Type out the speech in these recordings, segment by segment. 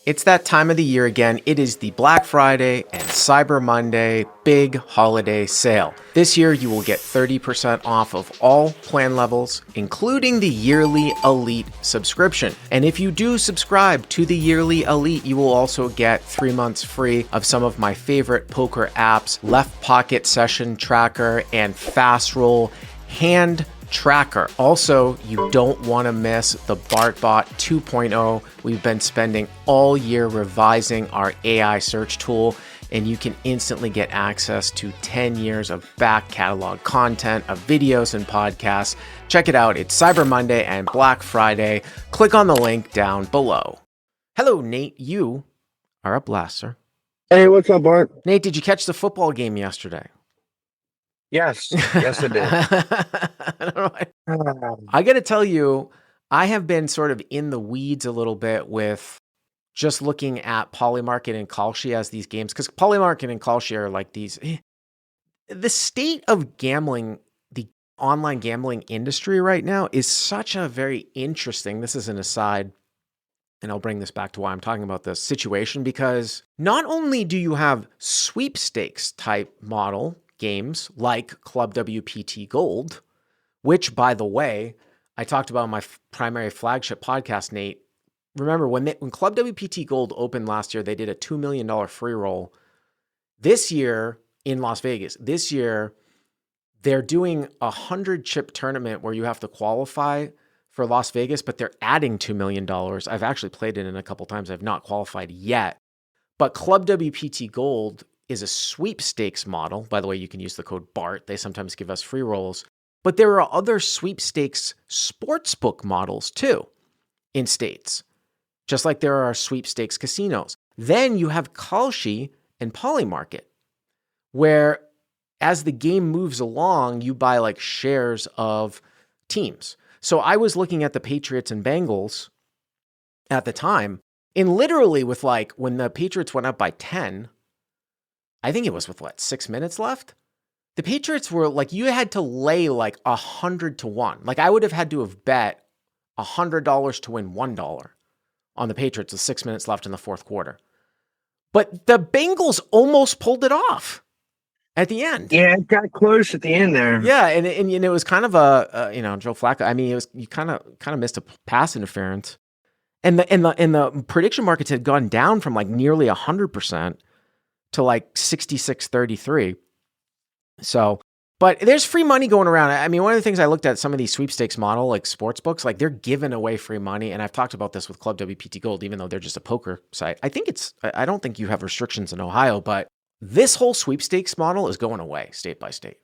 It's that time of the year again. It is the Black Friday and Cyber Monday big holiday sale. This year, you will get 30% off of all plan levels, including the yearly Elite subscription. And if you do subscribe to the yearly Elite, you will also get 3 months free of some of my favorite poker apps, Left Pocket Session Tracker and Fast Roll Hand Tracker. Also, you don't want to miss the Bart 2.0. We've been spending all year revising our AI search tool, and you can instantly get access to 10 years of back catalog content of videos and podcasts. Check it out. It's Cyber Monday and Black Friday. Click on the link down below. Hello, Nate. You are a blaster. Hey, what's up, Bart? Nate, did you catch the football game yesterday? Yes, yes, I did. I got to tell you, I have been sort of in the weeds a little bit with just looking at Polymarket and Kalshi as these games, because Polymarket and Kalshi are like these. The state of gambling, the online gambling industry right now is such a very interesting, this is an aside, and I'll bring this back to why I'm talking about this situation, because not only do you have sweepstakes type model games like Club WPT Gold, which, by the way, I talked about in my primary flagship podcast, Nate. Remember, when Club WPT Gold opened last year, they did a $2 million free roll. This year in Las Vegas, they're doing a 100-chip tournament where you have to qualify for Las Vegas, but they're adding $2 million. I've actually played it in a couple times. I've not qualified yet. But Club WPT Gold is a sweepstakes model. By the way, you can use the code BART. They sometimes give us free rolls. But there are other sweepstakes sportsbook models too in states, just like there are sweepstakes casinos. Then you have Kalshi and Polymarket, where as the game moves along, you buy like shares of teams. So I was looking at the Patriots and Bengals at the time, and literally with like when the Patriots went up by 10, I think it was with 6 minutes left. The Patriots were like, you had to lay like 100 to 1. Like I would have had to have bet $100 to win $1 on the Patriots with 6 minutes left in the fourth quarter. But the Bengals almost pulled it off at the end. Yeah, it got close at the end there. Yeah, and it was kind of a Joe Flacco. I mean, it was you kind of missed a pass interference, and the prediction markets had gone down from like nearly 100% to like 66-33. So, but there's free money going around. I mean, one of the things I looked at some of these sweepstakes model, like sports books, like they're giving away free money. And I've talked about this with Club WPT Gold, even though they're just a poker site. I don't think you have restrictions in Ohio, but this whole sweepstakes model is going away state by state.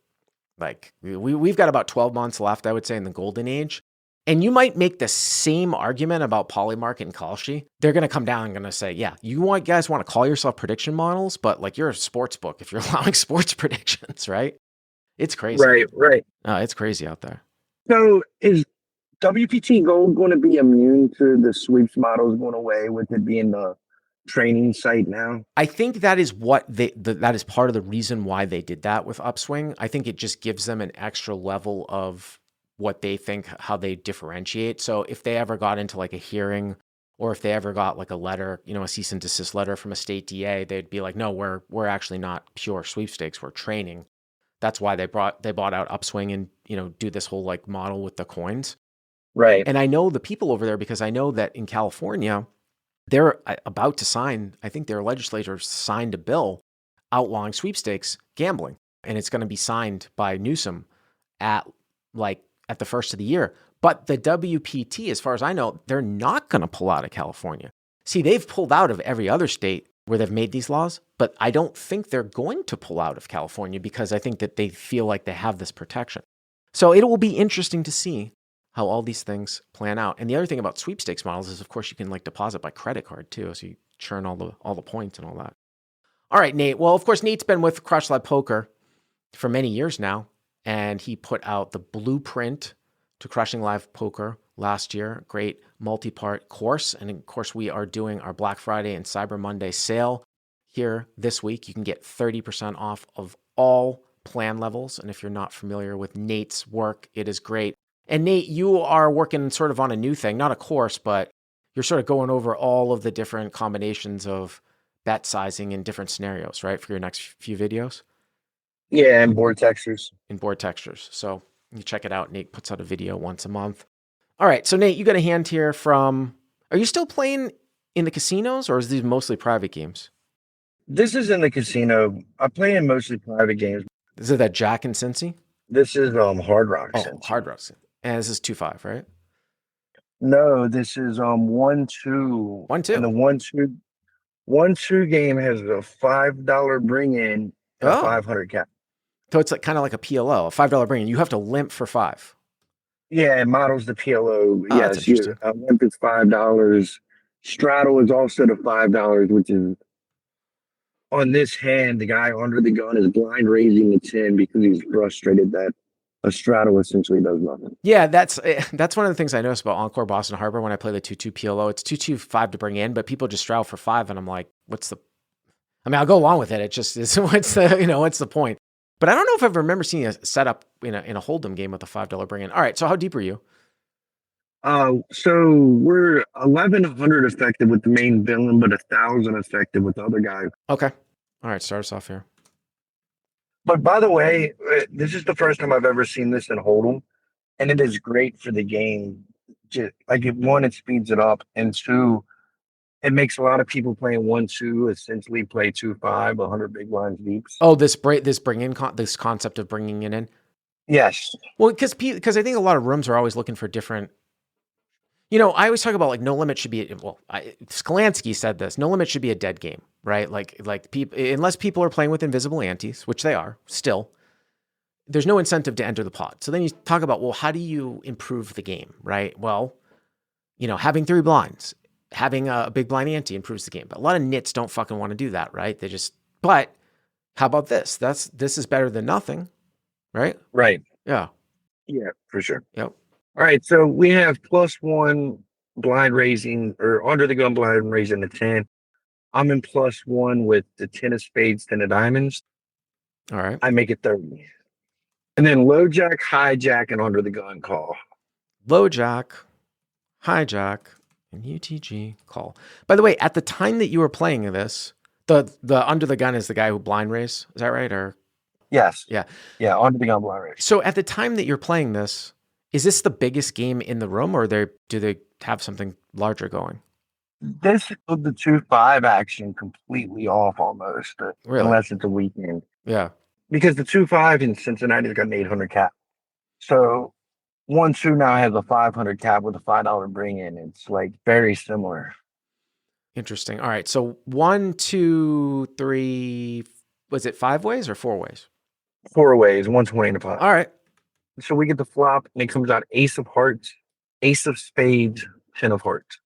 Like we've got about 12 months left, I would say, in the golden age. And you might make the same argument about Polymarket and Kalshi. They're going to come down and going to say, yeah, guys want to call yourself prediction models, but like you're a sports book if you're allowing sports predictions, right? It's crazy. Right. It's crazy out there. So is WPT Gold going to be immune to the sweeps models going away with it being the training site now? I think that is what that is part of the reason why they did that with Upswing. I think it just gives them an extra level of what they think, how they differentiate. So if they ever got into like a hearing, or if they ever got like a letter, a cease and desist letter from a state DA, they'd be like, no, we're actually not pure sweepstakes, we're training. That's why they bought out Upswing and, do this whole like model with the coins. Right. And I know the people over there because I know that in California, they're about to sign, I think their legislature signed a bill outlawing sweepstakes gambling. And it's going to be signed by Newsom at the first of the year. But the WPT, as far as I know, they're not going to pull out of California. See, they've pulled out of every other state where they've made these laws, but I don't think they're going to pull out of California because I think that they feel like they have this protection. So it will be interesting to see how all these things plan out. And the other thing about sweepstakes models is, of course, you can like deposit by credit card too, so you churn all the points and all that. All right, Nate. Well, of course, Nate's been with Crush Live Poker for many years now, and he put out the blueprint to Crushing Live Poker last year. Great multi-part course. And of course, we are doing our Black Friday and Cyber Monday sale here this week. You can get 30% off of all plan levels. And if you're not familiar with Nate's work, it is great. And Nate, you are working sort of on a new thing, not a course, but you're sort of going over all of the different combinations of bet sizing in different scenarios, right? For your next few videos Yeah, and board textures. in board textures. So you check it out. Nate puts out a video once a month. All right. So Nate, you got a hand here from, are you still playing in the casinos or is these mostly private games? This is in the casino. I play in mostly private games. Is it that Jack and Cincy? This is Hard Rock Oh, Cincy. Hard Rock. And this is 2-5, right? No, this is 1-2. 1-2. And the 1-2 game has a $5 bring in and a 500 cap. So it's like kind of like a PLO, a $5 bring in. You have to limp for 5. Yeah, it models the PLO. Oh, that's interesting. Limp is $5. Straddle is also the $5, which is on this hand, the guy under the gun is blind raising the 10 because he's frustrated that a straddle essentially does nothing. Yeah, that's one of the things I noticed about Encore Boston Harbor when I play the 2-2 PLO. It's 2-2-5 to bring in, but people just straddle for 5, and I'm like, I'll go along with it. It just is what's the point? But I don't know if I've remember seeing a setup in a Hold'em game with a $5 bring in. All right, so how deep are you? So we're 1,100 effective with the main villain, but 1,000 effective with the other guy. Okay. All right, start us off here. But by the way, this is the first time I've ever seen this in Hold'em, and it is great for the game. Just, like, one, it speeds it up, and two, it makes a lot of people playing 1-2 essentially play 2-5, 100 big blinds deep. Oh, this concept of bringing it in. Yes. Well, because I think a lot of rooms are always looking for different. I always talk about like No Limit should be, Skalansky said this, No Limit should be a dead game, right? Like people, unless people are playing with invisible antes, which they are still, there's no incentive to enter the pot. So then you talk about, well, how do you improve the game, right? Well, having 3 blinds, having a big blind ante improves the game. But a lot of nits don't fucking want to do that, right? But how about this? This is better than nothing, right? Right. Yeah. Yeah, for sure. Yep. All right, so we have +1 blind raising or under the gun blind raising the 10. I'm in +1 with the 10 of spades, 10 of diamonds. All right. I make it 30. And then low jack, hijack, and under the gun call. Low jack, hijack, and UTG call. By the way, at the time that you were playing this, the under the gun is the guy who blind raised. Is that right? Or yes. Yeah. Yeah, under the gun blind raise. So at the time that you're playing this, is this the biggest game in the room, or do they have something larger going? This is the 2-5 action completely off almost, Really? Unless it's a weekend. Yeah. Because the 2-5 in Cincinnati's got an 800 cap. So 1-2 now has a 500 cap with a $5 bring in. It's like very similar. Interesting. All right. So 1, 2, 3. Was it 5 ways or 4 ways? 4 ways, 120 in the pot. All right. So we get the flop, and it comes out ace of hearts, ace of spades, 10 of hearts.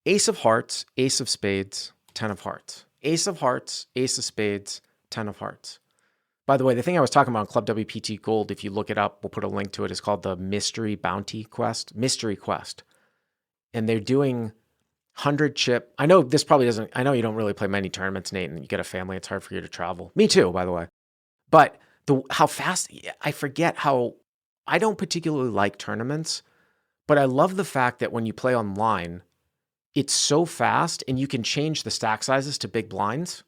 Ace of hearts, ace of spades, 10 of hearts. Ace of hearts, ace of spades, 10 of hearts. By the way, the thing I was talking about on Club WPT Gold, if you look it up, we'll put a link to it. It's called the Mystery Bounty Quest, Mystery Quest. And they're doing 100 chip. I know this probably doesn't, I know you don't really play many tournaments, Nate, and you get a family. It's hard for you to travel. Me too, by the way. But how fast, I forget how, I don't particularly like tournaments, but I love the fact that when you play online, it's so fast and you can change the stack sizes to big blinds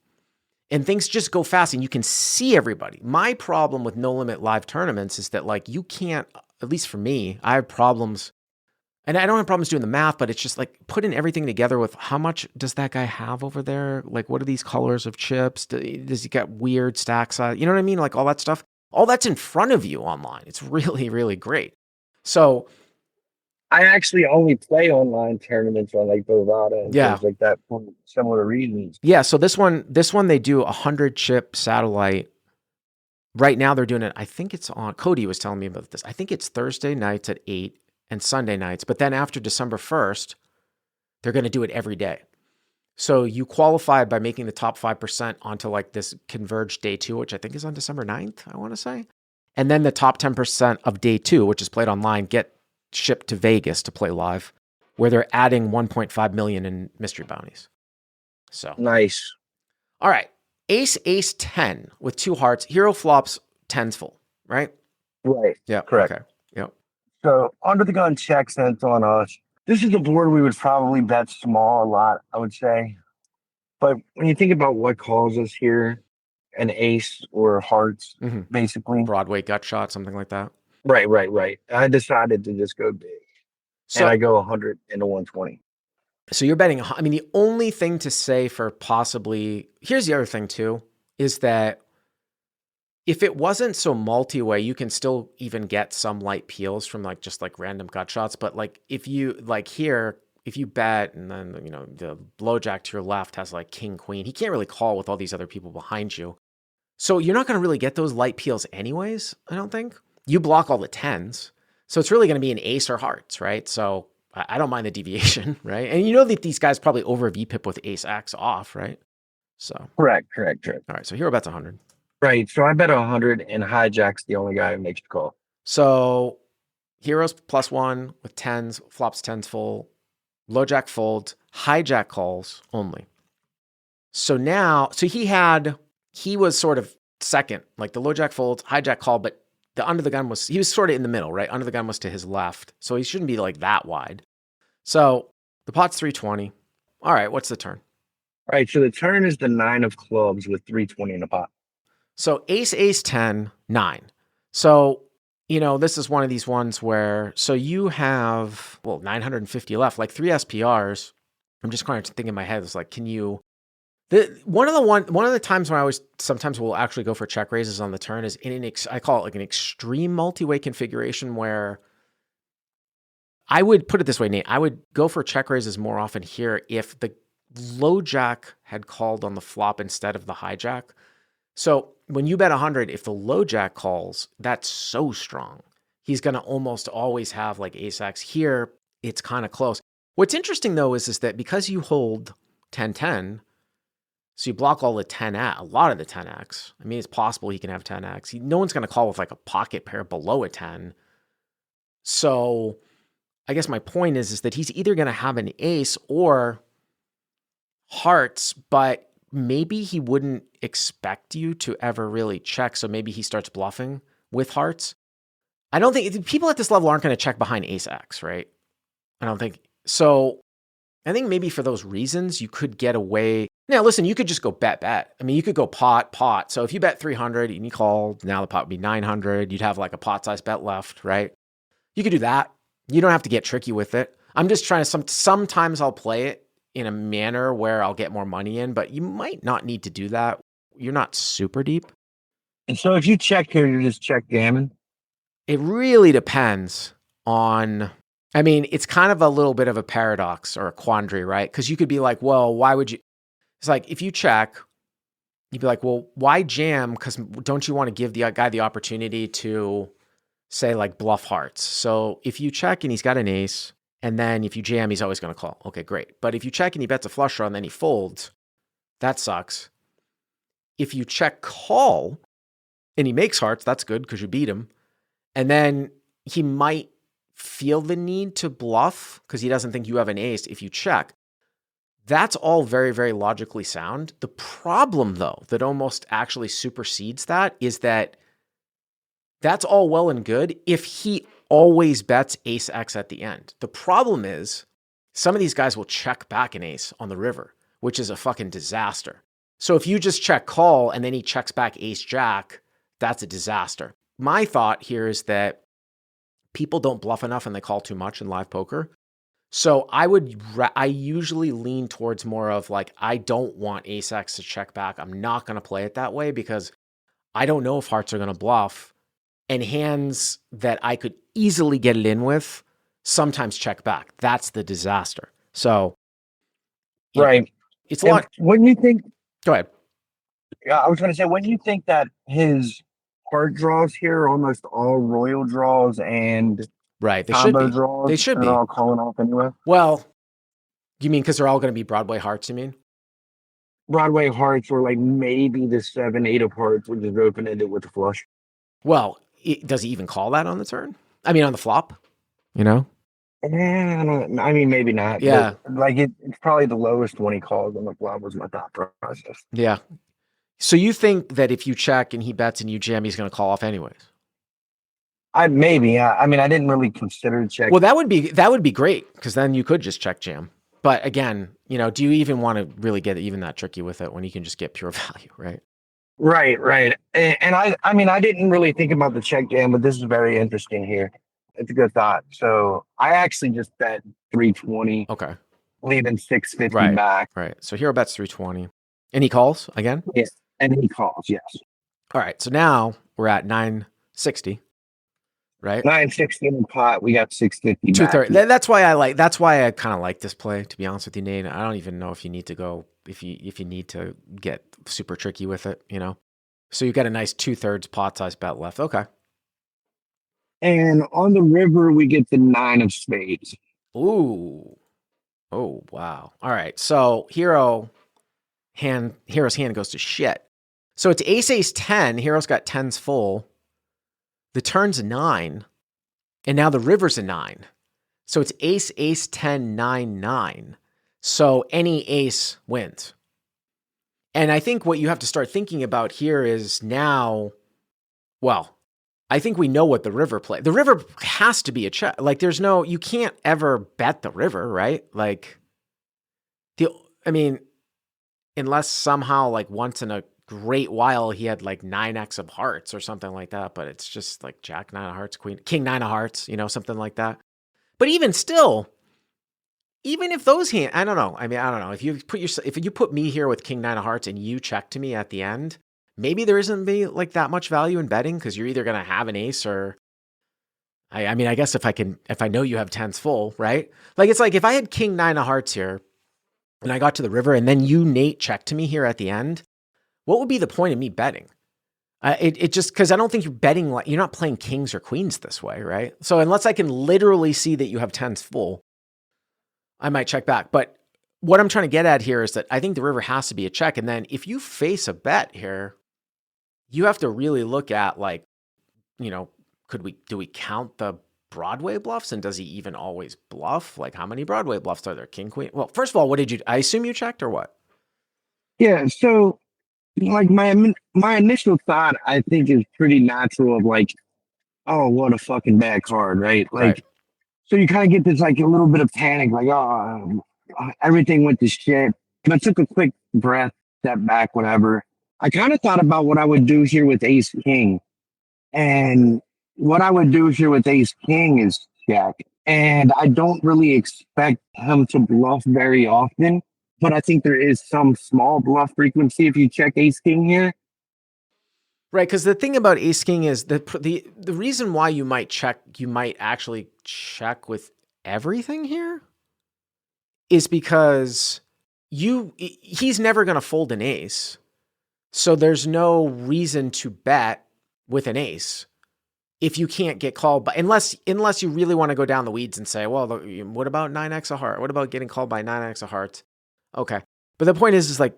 and things just go fast and you can see everybody. My problem with No Limit live tournaments is that like you can't, at least for me, I have problems, and I don't have problems doing the math, but it's just like putting everything together with how much does that guy have over there? Like what are these colors of chips? Does he got weird stack size? You know what I mean? Like all that stuff. All that's in front of you online. It's really, really great. So I actually only play online tournaments on like Bovada and things like that for similar reasons. Yeah. So this one they do 100 chip satellite. Right now they're doing it. I think it's on. Cody was telling me about this. I think it's Thursday nights at 8 and Sunday nights. But then after December 1st, they're going to do it every day. So you qualify by making the top 5% onto like this Converge Day 2, which I think is on December 9th, I want to say. And then the top 10% of Day 2, which is played online, get shipped to Vegas to play live, where they're adding 1.5 million in mystery bounties. So nice. All right. Ace, 10 with 2 hearts. Hero flops 10's full, right? Right. Yeah. Correct. Okay. Yep. So under the gun check sense on us. This is a board we would probably bet small a lot, I would say. But when you think about what calls us here, an ace or hearts, Mm-hmm. basically. Broadway gut shot, something like that. Right. I decided to just go big, and So I go 100 into 120. So you're betting. I mean, the only thing to say for possibly, here's the other thing too, is that if it wasn't so multi-way, you can still even get some light peels from like just like random gut shots. But like if you like here, if you bet and then, the blowjack to your left has like king, queen, he can't really call with all these other people behind you. So you're not going to really get those light peels anyways, I don't think. You block all the tens. So it's really going to be an ace or hearts, right? So I don't mind the deviation, right? And you know that these guys probably over VPIP with ace X off, right? So, Correct. all right. So hero bets 100. Right. So I bet 100, and hijack's the only guy who makes the call. So heroes +1 with tens, flops tens full, low jack folds, hijack calls only. So now, he was sort of second, like the low jack folds, hijack call, but the under the gun he was sort of in the middle, right? Under the gun was to his left. So he shouldn't be like that wide. So the pot's 320. All right, what's the turn? Right. So the turn is the 9 of clubs with 320 in the pot. So ace, 10, 9. So, this is one of these ones where, so you have, 950 left, like 3 SPRs. I'm just kind of thinking in my head, it's like, can you, one of the times when sometimes we'll actually go for check raises on the turn is I call it like an extreme multi-way configuration where I would put it this way, Nate, I would go for check raises more often here if the low jack had called on the flop instead of the hijack. So when you bet 100, if the low jack calls, that's so strong. He's going to almost always have like ace X. Here, it's kind of close. What's interesting though is that because you hold 10-10, so you block all the a lot of the 10x. I mean, it's possible he can have 10x. No one's going to call with like a pocket pair below a 10. So I guess my point is that he's either going to have an ace or hearts, but maybe he wouldn't expect you to ever really check. So maybe he starts bluffing with hearts. I don't think people at this level aren't going to check behind ace X, right? I don't think so. I think maybe for those reasons, you could get away. Now, listen, you could just go bet. I mean, you could go pot. So if you bet 300 and you call, now the pot would be 900. You'd have like a pot size bet left, right? You could do that. You don't have to get tricky with it. I'm just trying to, sometimes I'll play it in a manner where I'll get more money in, but you might not need to do that. You're not super deep. And so if you check here, you just check gammon. It really depends on, I mean, it's kind of a little bit of a paradox or a quandary, right? Because you could be like, well, why would you? It's like, if you check, you'd be like, well, why jam? Because don't you want to give the guy the opportunity to say like bluff hearts? So if you check and he's got an ace, and then if you jam, he's always going to call. Okay, great. But if you check and he bets a flush draw and then he folds, that sucks. If you check call and he makes hearts, that's good because you beat him. And then he might feel the need to bluff because he doesn't think you have an ace if you check. That's all very, very logically sound. The problem, though, that almost actually supersedes that is that that's all well and good if he always bets ace X at the end. The problem is some of these guys will check back an ace on the river, which is a fucking disaster. So if you just check call and then he checks back ace jack, that's a disaster. My thought here is that people don't bluff enough and they call too much in live poker. So I usually lean towards more of like, I don't want ace X to check back. I'm not going to play it that way because I don't know if hearts are going to bluff. And hands that I could easily get it in with sometimes check back. That's the disaster. So, Right. It's a lot. When you think, Go ahead. Yeah, I was going to say, when you think that his heart draws here are almost all royal draws and Right. They combo should be. draws, They should and be. they're all calling off anyway. Well, you mean because they're all going to be Broadway hearts, you mean? Broadway hearts, or like maybe the 7-8 of hearts, which is open ended with a flush. Well, does he even call that on the turn? I mean, on the flop, I mean, maybe not. Yeah. Like it's probably the lowest when he calls on the flop was my thought process. Yeah. So you think that if you check and he bets and you jam, he's going to call off anyways? maybe, yeah. I mean, I didn't really consider check. Well, that would be great because then you could just check jam. But again, do you even want to really get even that tricky with it when you can just get pure value, right? Right, right. And I mean, I didn't really think about the check jam, but this is very interesting here. It's a good thought. So I actually just bet 320, Okay. leaving 650 Right. back. Right. So hero bets 320. And he calls again? Yes. And he calls, yes. All right. So now we're at 960, right? 960 in the pot. We got 650 back. 230. That's why I kind of like this play, to be honest with you, Nate. I don't even know if you need to go if you need to get super tricky with it, So you've got a nice 2/3 pot size bet left. Okay. And on the river, we get the 9 of spades. Ooh. Oh, wow. All right. So hero's hand goes to shit. So it's ace 10. Hero's got 10s full. The turn's a 9. And now the river's a 9. So it's ace 10 9 9. So any ace wins. And I think what you have to start thinking about here is now, well, I think we know what the river play. The river has to be a check. Like you can't ever bet the river, right? Like unless somehow like once in a great while he had like 9x of hearts or something like that, but it's just like Jack 9 of hearts, King 9 of hearts, something like that. But even still, even if those hand, I don't know. I mean, I don't know. If you put me here with King 9 of hearts and you check to me at the end, maybe there isn't be like that much value in betting because you're either gonna have an ace or I mean, I guess if I know you have 10s full, right? Like it's like if I had King 9 of hearts here and I got to the river and then you, Nate, check to me here at the end, what would be the point of me betting? It just because I don't think you're betting like you're not playing kings or queens this way, right? So unless I can literally see that you have 10s full, I might check back. But what I'm trying to get at here is that I think the river has to be a check. And then if you face a bet here, you have to really look at like, do we count the Broadway bluffs? And does he even always bluff? Like how many Broadway bluffs are there? King, queen? Well, first of all, I assume you checked or what? Yeah. So like my initial thought, I think is pretty natural of like, oh, what a fucking bad card, right? Right. Like, so you kind of get this like a little bit of panic, like, oh, everything went to shit. But I took a quick breath, step back, whatever. I kind of thought about what I would do here with Ace King. And what I would do here with Ace King is check. And I don't really expect him to bluff very often, but I think there is some small bluff frequency if you check Ace King here. Right, because the thing about ace king is the reason why you might actually check with everything here is because he's never going to fold an ace, so there's no reason to bet with an ace if you can't get called by unless you really want to go down the weeds and say, well, what about 9x of heart? What about getting called by 9x of hearts? Okay, but the point is like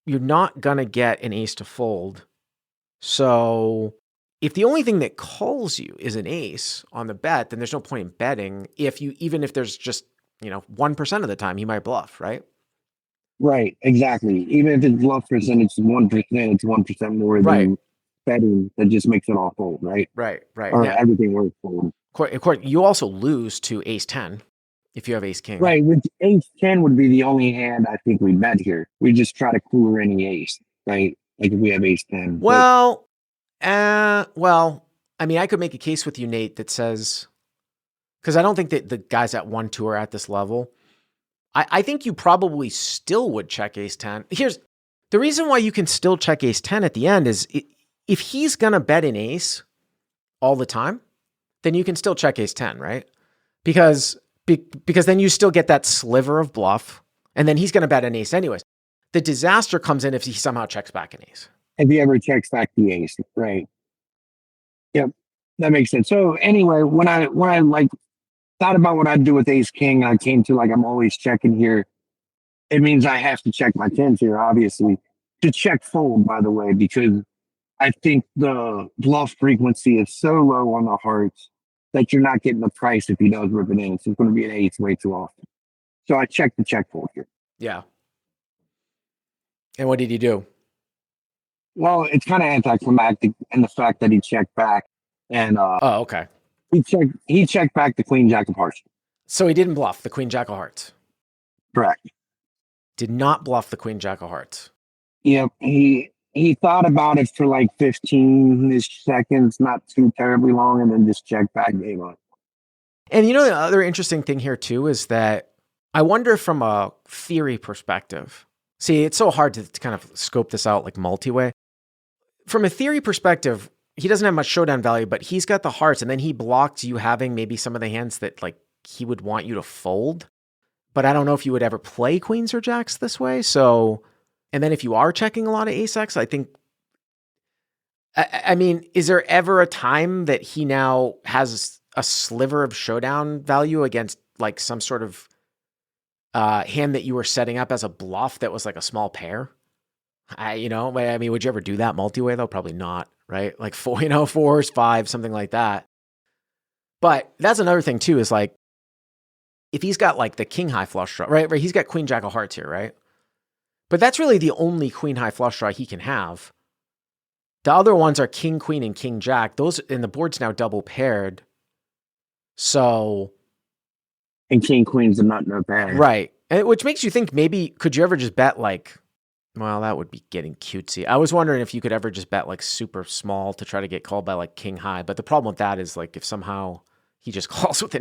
you're not gonna get an ace to fold. So if the only thing that calls you is an ace on the bet, then there's no point in betting even if there's just, 1% of the time he might bluff, right? Right, exactly. Even if it's bluff percentage is 1%, it's 1% more Right. than betting that just makes it all fold, right? Right. Or Now, everything works fold. of course, you also lose to ace 10 if you have ace king. Right, with Ace 10 would be the only hand I think we bet here. We just try to cooler any ace, right? Like if we have Ace 10. Well, I mean, I could make a case with you, Nate, that says, because I don't think that the guys at 1-2 are at this level. I think you probably still would check ace 10. Here's the reason why you can still check ace 10 at the end is if he's going to bet an ace all the time, then you can still check ace 10, right? Because then you still get that sliver of bluff, and then he's going to bet an ace anyways. The disaster comes in if he somehow checks back an ace. If he ever checks back the ace, right? Yep, that makes sense. So anyway, when I like thought about what I'd do with Ace King, I came to like I'm always checking here. It means I have to check my tens here, obviously, to check fold, by the way, because I think the bluff frequency is so low on the hearts that you're not getting the price if he does rip it in. It's going to be an ace way too often. So I checked the check fold here. Yeah. And what did he do? Well, it's kind of anticlimactic in the fact that he checked back. And oh, okay. He checked back the queen jack of hearts. So he didn't bluff the queen jack of hearts. Correct. Did not bluff the queen jack of hearts. Yep. He thought about it for like 15-ish seconds, not too terribly long, and then just checked back game on. And the other interesting thing here too is that I wonder from a theory perspective. See, it's so hard to kind of scope this out like multiway. From a theory perspective, he doesn't have much showdown value, but he's got the hearts, and then he blocked you having maybe some of the hands that like he would want you to fold. But I don't know if you would ever play queens or jacks this way. So, and then if you are checking a lot of ace-x, I think, I mean, is there ever a time that he now has a sliver of showdown value against like some sort of hand that you were setting up as a bluff that was like a small pair? I mean, would you ever do that multi-way though? Probably not, right? Like fours, five, something like that. But that's another thing too, is like, if he's got like the king high flush draw, right? He's got queen jack of hearts here, right? But that's really the only queen high flush draw he can have. The other ones are king, queen, and king jack. Those, and the board's now double paired. So. And king, queen's are not in a pair. Right. And which makes you think maybe, could you ever just bet like, well, that would be getting cutesy. I was wondering if you could ever just bet like super small to try to get called by like king high. But the problem with that is like if somehow he just calls with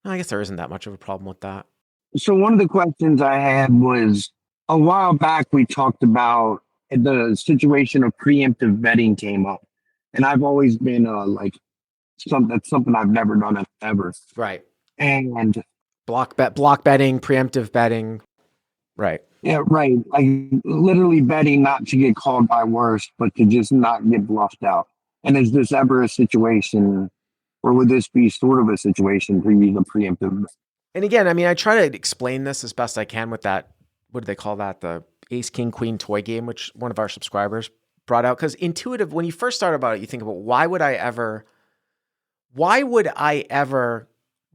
I guess there isn't that much of a problem with that. So one of the questions I had was, a while back we talked about the situation of preemptive betting came up, and I've always been that's something I've never done ever. Right. And block betting, preemptive betting. Right. Yeah, right. Like literally betting not to get called by worse, but to just not get bluffed out. And is this ever a situation, or would this be sort of a situation to use a preemptive? And again, I mean, I try to explain this as best I can with that. What do they call that? The ace, king, queen toy game, which one of our subscribers brought out. Because intuitive, when you first start about it, you think about why would I ever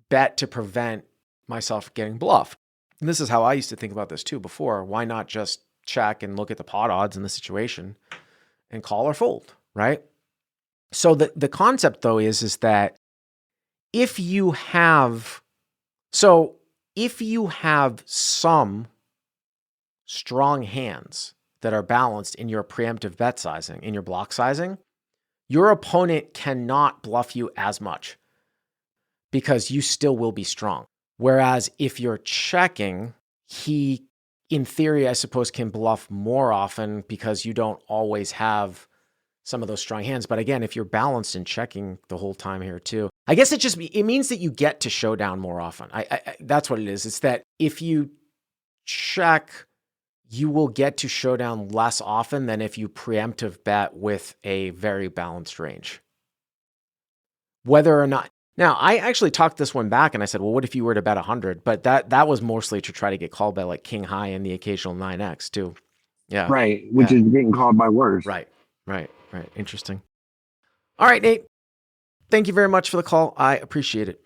bet to prevent myself getting bluffed? And this is how I used to think about this too before. Why not just check and look at the pot odds in the situation and call or fold, right? So the concept though is that if you have some strong hands that are balanced in your preemptive bet sizing, in your block sizing, your opponent cannot bluff you as much because you still will be strong. Whereas if you're checking, he, in theory, I suppose, can bluff more often because you don't always have some of those strong hands. But again, if you're balanced and checking the whole time here too, I guess it means that you get to showdown more often. That's what it is. It's that if you check, you will get to showdown less often than if you preemptive bet with a very balanced range. Whether or not, now I actually talked this one back and I said, well, what if you were to bet 100? But that was mostly to try to get called by like king high and the occasional 9x too. Yeah. Right. Which is getting called by worse. Right. Interesting. All right, Nate. Thank you very much for the call. I appreciate it.